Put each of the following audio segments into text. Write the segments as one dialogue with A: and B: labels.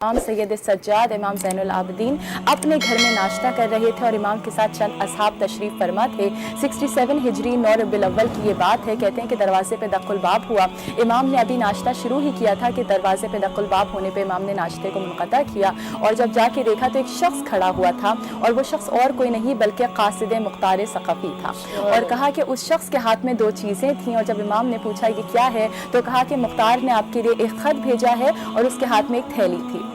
A: इमाम सैयद सज्जाद इमाम ज़ैनुल आबिदीन अपने घर में नाश्ता कर रहे थे और इमाम के साथ चंद असहाब तशरीफ़ फरमा थे। 67 हिजरी 9 रबीउल अव्वल की ये बात है। कहते हैं कि दरवाजे पे दक्कुल बाब हुआ। इमाम ने अभी नाश्ता शुरू ही किया था कि दरवाजे पे दक्कुल बाब होने पे इमाम ने नाश्ते को मुनक़ता किया और जब जाके देखा तो एक शख्स खड़ा हुआ था और वो शख्स और कोई नहीं बल्कि क़ासिद मुख्तार सक़फ़ी था और कहा कि उस शख्स के हाथ में दो चीज़ें थीं और जब इमाम ने पूछा ये क्या है तो कहा कि मुख्तार ने आपके लिए एक ख़त भेजा है और उसके हाथ में एक थैली थी।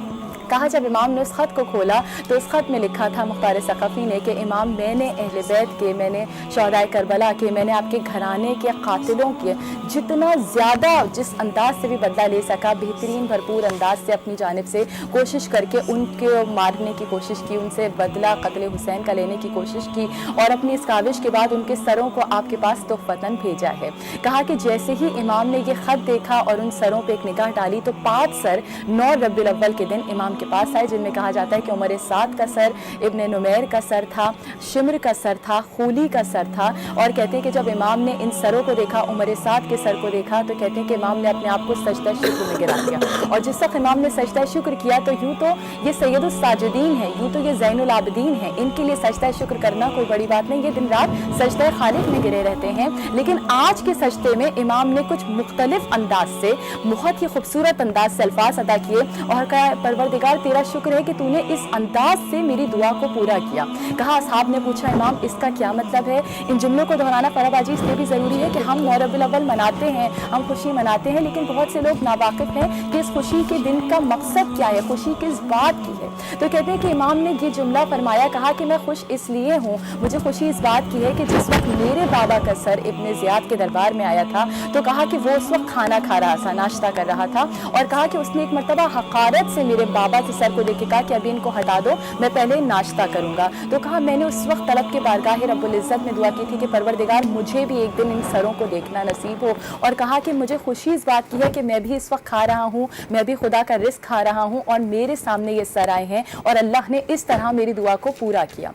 A: कहा जब इमाम ने उस ख़त को खोला तो उस ख़त में लिखा था मुख्तार सक़फ़ी ने कि इमाम मैंने अहले बैत के, मैंने शहदाए करबला के, मैंने आपके घराने के कातिलों के जितना ज़्यादा जिस अंदाज से भी बदला ले सका बेहतरीन भरपूर अंदाज से अपनी जानिब से कोशिश करके उनके मारने की कोशिश की, उनसे बदला क़त्ल हुसैन का लेने की कोशिश की और अपनी इस काविश के बाद उनके सरों को आपके पास तोहफ़तन भेजा है। कहा कि जैसे ही इमाम ने ये ख़त देखा और उन सरों पर एक निगाह डाली तो 5 सर 9 रबीउल अव्वल के दिन इमाम के पास आए, जिनमें कहा जाता है कि उमर साद का सर, इब्न नुमैर का सर था, शिमर का सर था, खूली का सर था। और कहते हैं कि जब इमाम ने इन सरों को देखा, उमर साद के सर को देखा तो कहते हैं कि इमाम ने अपने आप को सजदा शुक्र में गिरा दिया और जिस वक्त इमाम ने सजदा शुक्र किया तो यूँ तो ये सैयदुस साजिदीन है, यूँ तो ये ज़ैनुल आबिदीन है, इनके लिए सजदा शुक्र करना कोई बड़ी बात नहीं, ये दिन रात सजदा खालिक में गिरे रहते हैं। लेकिन आज के सजदे में इमाम ने कुछ मुख्तलिफ अंदाज से, बहुत ही खूबसूरत अंदाज से अल्फाज अदा किए और कहा परवरदिगार तेरा शुक्र है कि तूने इस अंदाज से मेरी दुआ को पूरा किया। कहा असहाब ने पूछा इमाम इसका क्या मतलब है? इन जुमलों को दोहराना फराबाजी इसलिए भी ज़रूरी है कि हम 9 रबीउल अव्वल मनाते हैं, हम खुशी मनाते हैं, लेकिन बहुत से लोग नावाकिफ़ हैं कि इस खुशी के दिन का मकसद क्या है, खुशी किस बात की है। तो कहते हैं कि इमाम ने ये जुमला फरमाया, कहा कि मैं खुश इसलिए हूँ, मुझे खुशी इस बात की है कि जिस वक्त मेरे बाबा का सर इब्न ज़ियाद के दरबार में आया था तो कहा कि वो उस वक्त खाना खा रहा था, नाश्ता कर रहा था और कहा कि उसने एक मरतबा हक़ारत से मेरे बाबा के सर को देख के कहा कि अभी इनको हटा दो, मैं पहले नाश्ता करूंगा। तो कहा मैंने उस वक्त तलब के बारगाह रब्बुल इज़्ज़त में दुआ की थी कि परवरदिगार मुझे भी एक दिन इन सरों को देखना नसीब हो और कहा कि मुझे खुशी इस बात की है कि मैं भी इस वक्त खा रहा हूँ, मैं भी खुदा का रिज़्क़ खा रहा हूँ और मेरे सामने ये सर आए हैं और अल्लाह ने इस तरह मेरी दुआ को पूरा किया।